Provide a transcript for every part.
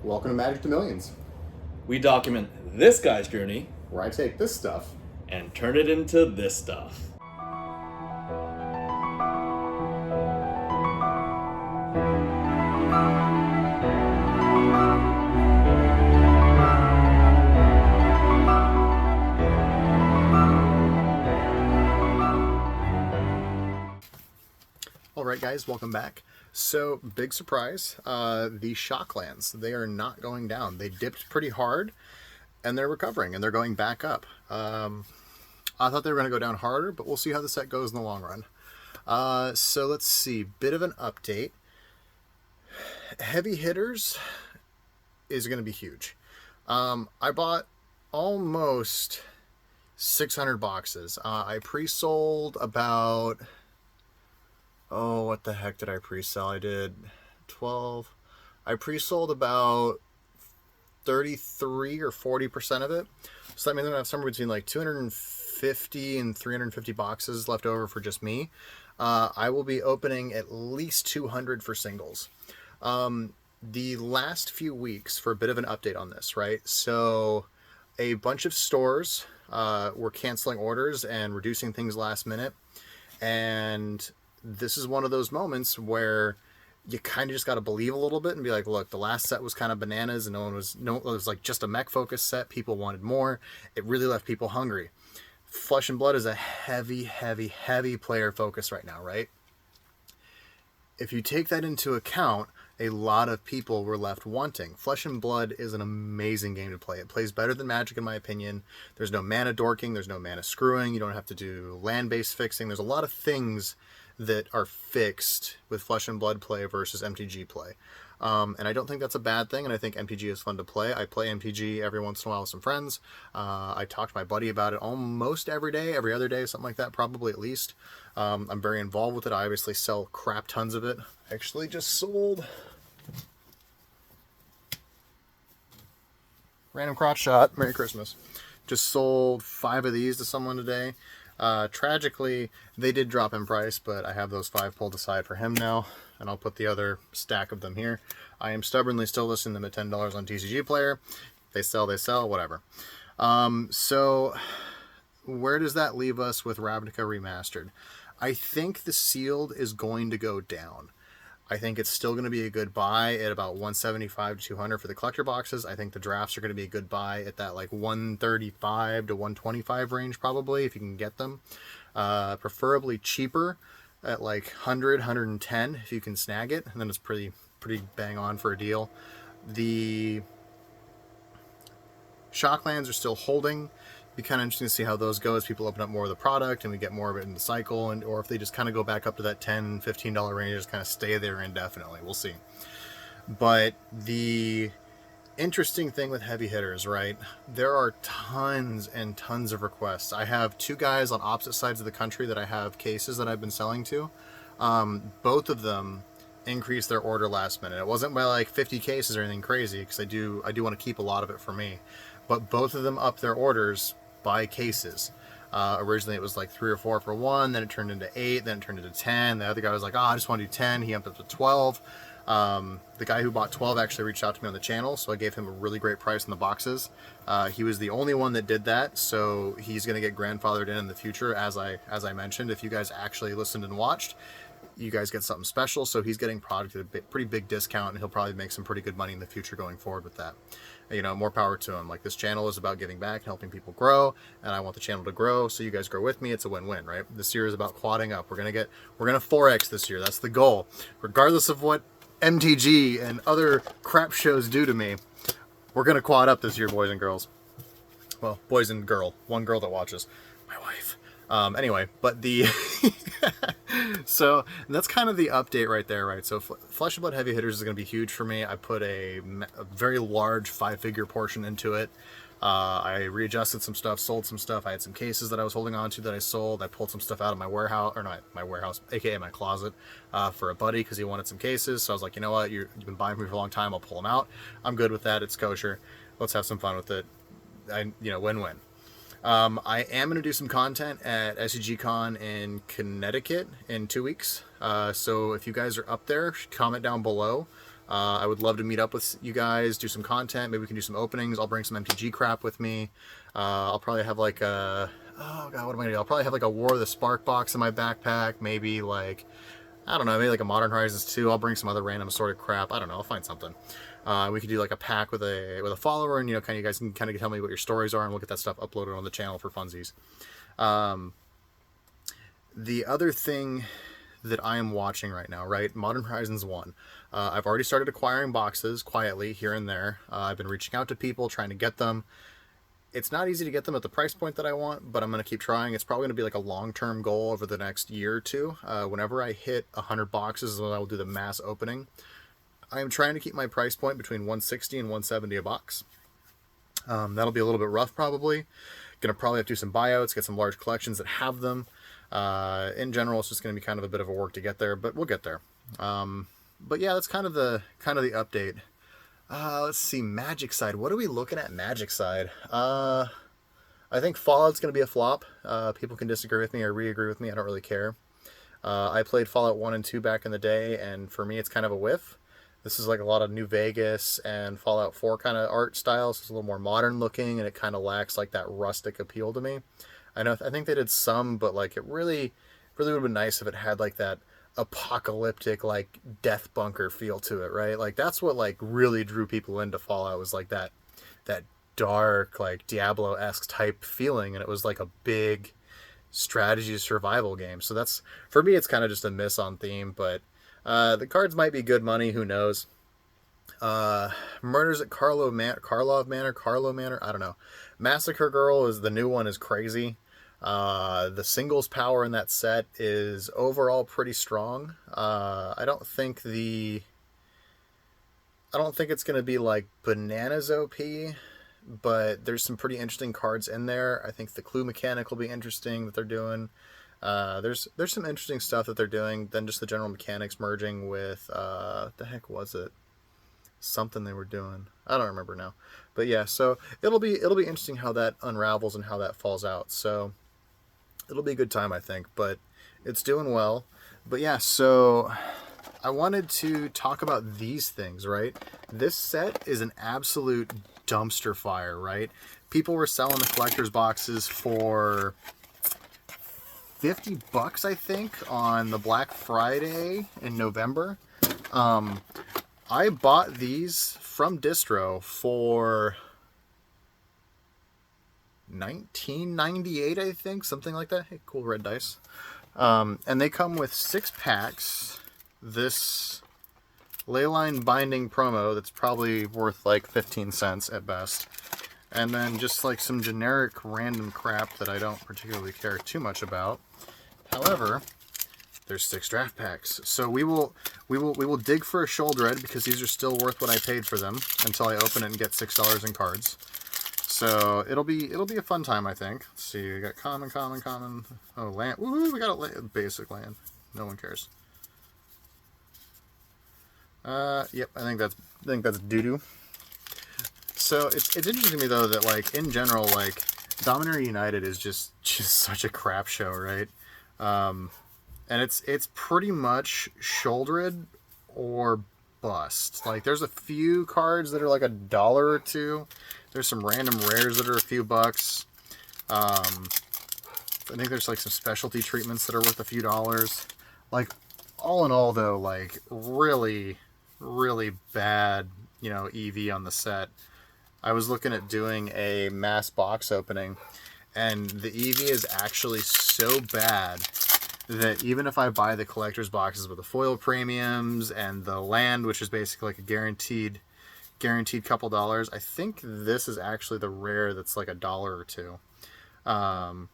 Welcome to Magic to Millions, We document this guy's journey where I take this stuff. and turn it into this stuff. Alright guys, welcome back. So, big surprise, the Shocklands, they are not going down. They dipped pretty hard, and they're recovering, and they're going back up. I thought they were going to go down harder, but we'll see how the set goes in the long run. So let's see, bit of an update. Heavy hitters is going to be huge. I bought almost 600 boxes. I pre-sold about... Oh, what the heck did I pre-sell? I did 12. I pre-sold about 33 or 40% of it. So that means I'm going to have somewhere between like 250 and 350 boxes left over for just me. I will be opening at least 200 for singles. The last few weeks, for a bit of an update on this, right? So a bunch of stores were canceling orders and reducing things last minute. And this is one of those moments where you kind of just got to believe a little bit and be like, look, the last set was kind of bananas and it was like just a mech focused set. People wanted more. It really left people hungry. Flesh and Blood is a heavy player focus right now, right? If you take that into account, a lot of people were left wanting. Flesh and Blood is an amazing game to play. It plays better than Magic in my opinion. There's no mana dorking, there's no mana screwing, you don't have to do land-based fixing. There's a lot of things that are fixed with Flesh and Blood play versus MTG play. And I don't think that's a bad thing, and I think MTG is fun to play. I play MTG every once in a while with some friends. I talk to my buddy about it almost every day, every other day, something like that, probably at least. I'm very involved with it. I obviously sell crap tons of it. I actually just sold... Random crotch shot. Merry Christmas. Just sold 5 of these to someone today. Tragically, they did drop in price, but I have those 5 pulled aside for him now, and I'll put the other stack of them here. I am stubbornly still listing them at $10 on TCG Player. They sell, whatever. So, where does that leave us with Ravnica Remastered? I think the sealed is going to go down. I think it's still going to be a good buy at about 175 to 200 for the collector boxes. I think the drafts are going to be a good buy at that like 135 to 125 range probably, if you can get them. Preferably cheaper at like 100, 110 if you can snag it, and then it's pretty bang on for a deal. The Shocklands are still holding. Be kind of interesting to see how those go as people open up more of the product and we get more of it in the cycle, and or if they just kind of go back up to that $10, $15 range, just kind of stay there indefinitely. We'll see. But the interesting thing with heavy hitters, right? There are tons and tons of requests. I have 2 guys on opposite sides of the country that I have cases that I've been selling to. Both of them increased their order last minute. It wasn't by like 50 cases or anything crazy, because I do want to keep a lot of it for me. But both of them upped their orders by cases. Originally it was like 3 or 4 for one, then it turned into 8, then it turned into 10. The other guy was like, I just want to do 10. He upped up to 12. The guy who bought 12 actually reached out to me on the channel, so I gave him a really great price on the boxes. He was the only one that did that, so he's going to get grandfathered in the future, as I mentioned. If you guys actually listened and watched, you guys get something special, so he's getting product at a pretty big discount, and he'll probably make some pretty good money in the future going forward with that. You know, more power to him. Like, this channel is about giving back and helping people grow, and I want the channel to grow, so you guys grow with me. It's a win-win, right? This year is about quadding up. We're gonna 4x this year. That's the goal. Regardless of what MTG and other crap shows do to me, we're gonna quad up this year, boys and girls. Well, boys and girl. One girl that watches. My wife. Anyway, but the... So that's kind of the update right there, right? So Flesh and Blood Heavy Hitters is going to be huge for me. I put a very large 5-figure portion into it. I readjusted some stuff, sold some stuff. I had some cases that I was holding on to that I sold. I pulled some stuff out of my warehouse, or not my warehouse, aka my closet, for a buddy because he wanted some cases. So I was like, you know what, you've been buying from me for a long time. I'll pull them out. I'm good with that. It's kosher. Let's have some fun with it. Win-win. I am going to do some content at SCGCON in Connecticut in 2 weeks. So if you guys are up there, comment down below. I would love to meet up with you guys, do some content. Maybe we can do some openings. I'll bring some MTG crap with me. I'll probably have like a, oh god, what am I gonna do? I'll probably have like a War of the Spark box in my backpack. Maybe like, I don't know, maybe like a Modern Horizons 2. I'll bring some other random sort of crap. I don't know. I'll find something. We could do like a pack with a follower, and kind of you guys can kind of tell me what your stories are, and we'll get that stuff uploaded on the channel for funsies. The other thing that I am watching right now, right? Modern Horizons 1. I've already started acquiring boxes quietly here and there. I've been reaching out to people, trying to get them. It's not easy to get them at the price point that I want, but I'm going to keep trying. It's probably going to be like a long-term goal over the next year or two. Whenever I hit 100 boxes is when I will do the mass opening. I am trying to keep my price point between 160 and 170 a box. That'll be a little bit rough probably. Going to probably have to do some buyouts, get some large collections that have them. In general, it's just going to be kind of a bit of a work to get there, but we'll get there. But yeah, that's kind of the update. Let's see, Magic side. What are we looking at Magic side? I think Fallout's going to be a flop. People can disagree with me or re-agree with me. I don't really care. I played Fallout 1 and 2 back in the day, and for me, it's kind of a whiff. This is like a lot of New Vegas and Fallout 4 kind of art styles. It's a little more modern looking, and it kind of lacks like that rustic appeal to me. I think they did some, but like it really would have been nice if it had like that apocalyptic like death bunker feel to it, right? Like that's what like really drew people into Fallout, was like that dark like Diablo-esque type feeling, and it was like a big strategy survival game. So that's, for me, it's kind of just a miss on theme, but the cards might be good money, who knows. Murders at Carlo Manor, I don't know. Massacre Girl is the new one, is crazy. The singles power in that set is overall pretty strong. I don't think it's going to be like bananas OP, but there's some pretty interesting cards in there. I think the clue mechanic will be interesting that they're doing. There's some interesting stuff that they're doing than just the general mechanics merging with, the heck was it? Something they were doing. I don't remember now. But yeah, so it'll be interesting how that unravels and how that falls out. So it'll be a good time, I think, but it's doing well. But yeah, so I wanted to talk about these things, right? This set is an absolute dumpster fire, right? People were selling the collector's boxes for $50, I think, on the Black Friday in November. I bought these from Distro for $19.98, I think, something like that. Hey, cool red dice. And they come with 6 packs. This Leyline Binding promo that's probably worth like 15 cents at best. And then just like some generic random crap that I don't particularly care too much about. However, there's 6 draft packs. So we will dig for a Shouldered, because these are still worth what I paid for them until I open it and get $6 in cards. So it'll be a fun time, I think. Let's see, we got common. Oh, land. Woo, we got a basic land. No one cares. Yep, I think that's doo-doo. So it's interesting to me though that like in general, like Dominaria United is just such a crap show, right? And it's pretty much Shouldered or bust. Like there's a few cards that are like $1 or $2. There's some random rares that are a few bucks. I think there's like some specialty treatments that are worth a few dollars. Like all in all though, like really bad, EV on the set. I was looking at doing a mass box opening, and the EV is actually so bad that even if I buy the collector's boxes with the foil premiums and the land, which is basically like a guaranteed couple dollars, I think this is actually the rare that's like $1 or $2.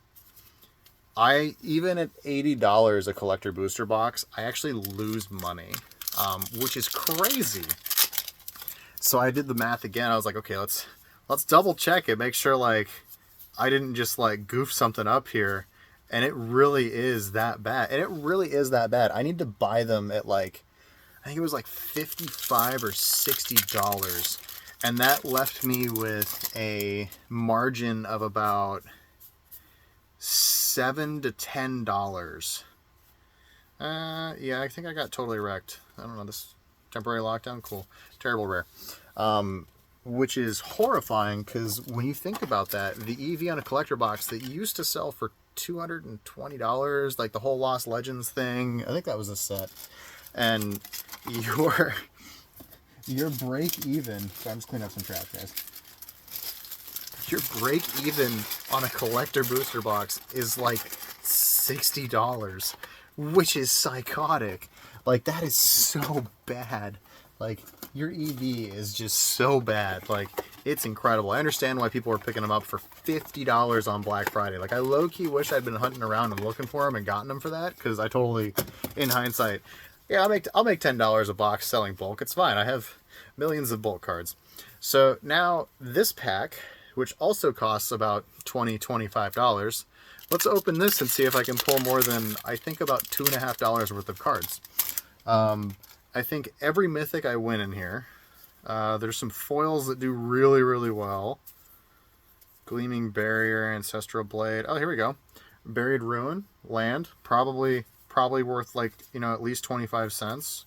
I even at $80 a collector booster box, I actually lose money, which is crazy. So I did the math again. I was like, okay, let's double check it, make sure like I didn't just like goof something up here. And it really is that bad. I need to buy them at like, I think it was like $55 or $60. And that left me with a margin of about $7 to $10. Yeah, I think I got totally wrecked. I don't know, this Temporary lockdown, cool. Terrible rare. Which is horrifying because when you think about that, the EV on a collector box that used to sell for $220, like the whole Lost Legends thing, I think that was a set. And your break even, so I'm just cleaning up some trash, guys. Your break even on a collector booster box is like $60, which is psychotic. Like, that is so bad. Like, your EV is just so bad. Like, it's incredible. I understand why people are picking them up for $50 on Black Friday. Like, I low-key wish I'd been hunting around and looking for them and gotten them for that, because I totally, in hindsight, yeah, I'll make $10 a box selling bulk. It's fine. I have millions of bulk cards. So now this pack, which also costs about $25. Let's open this and see if I can pull more than, I think, about $2.50 worth of cards. I think every mythic I win in here. There's some foils that do really, really well. Gleaming Barrier, Ancestral Blade. Oh, here we go. Buried Ruin, land, probably worth, like, you know, at least 25 cents.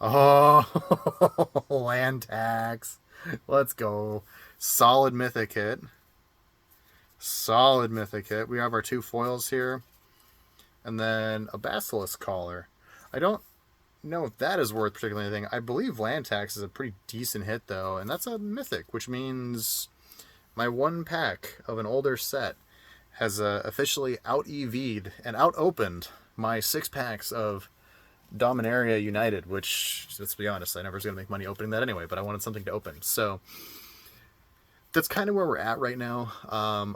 Oh, land tax. Let's go. Solid mythic hit. Solid mythic hit. We have our two foils here. And then a Basilisk Collar. I don't know if that is worth particularly anything. I believe land tax is a pretty decent hit, though. And that's a mythic, which means my one pack of an older set has officially out-EV'd and out-opened my 6 packs of Dominaria United, which, let's be honest, I never was going to make money opening that anyway, but I wanted something to open. So that's kind of where we're at right now.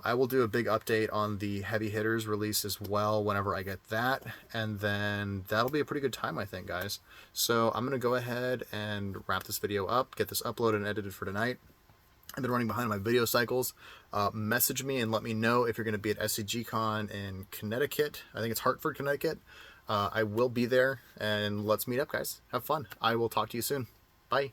I will do a big update on the heavy hitters release as well whenever I get that, and then that'll be a pretty good time, I think, guys. So I'm going to go ahead and wrap this video up, get this uploaded and edited for tonight. I've been running behind my video cycles. Message me and let me know if you're going to be at SCGCON in Connecticut. I think it's Hartford, Connecticut. I will be there, and let's meet up, guys. Have fun. I will talk to you soon. Bye.